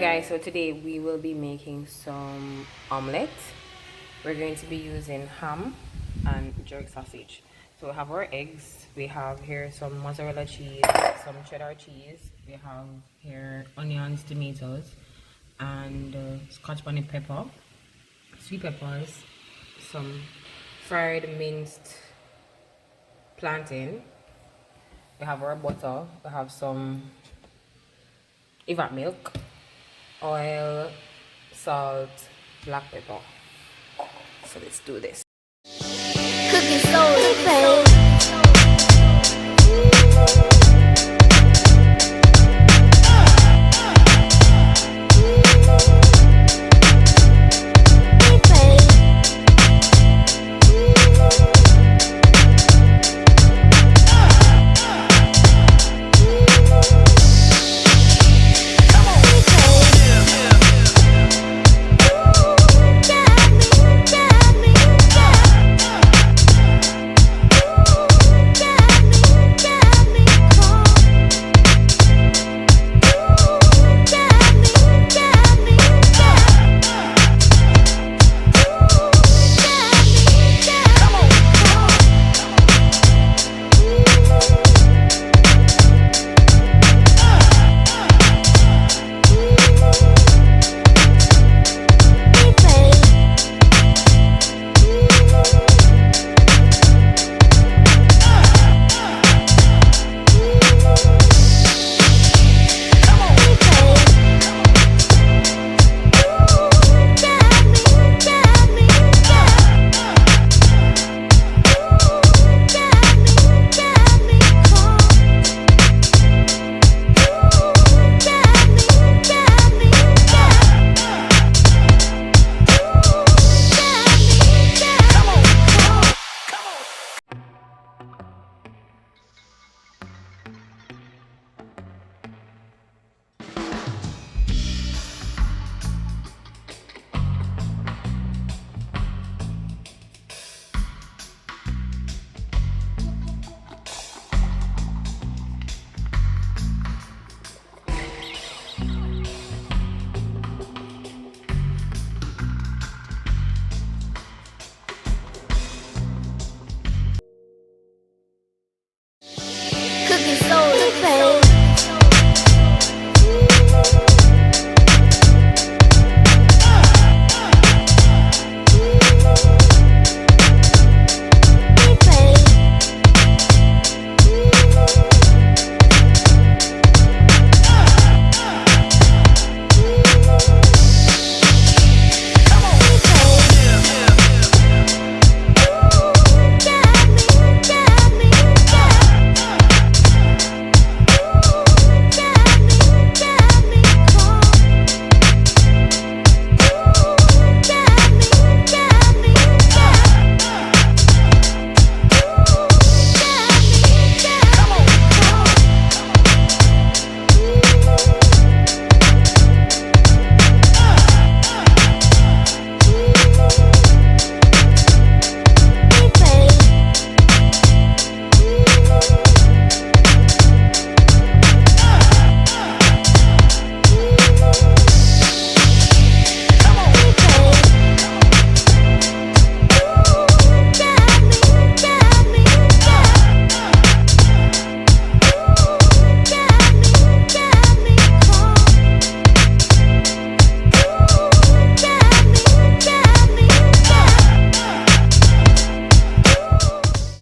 guys, so today we will be making some omelette. We're going to be using ham and jerk sausage. So we have our eggs, we have here some mozzarella cheese, some cheddar cheese, we have here onions, tomatoes, and scotch bonnet pepper, sweet peppers, some fried minced plantain. We have our butter, we have some Eva milk, oil, salt, black pepper. So let's do this.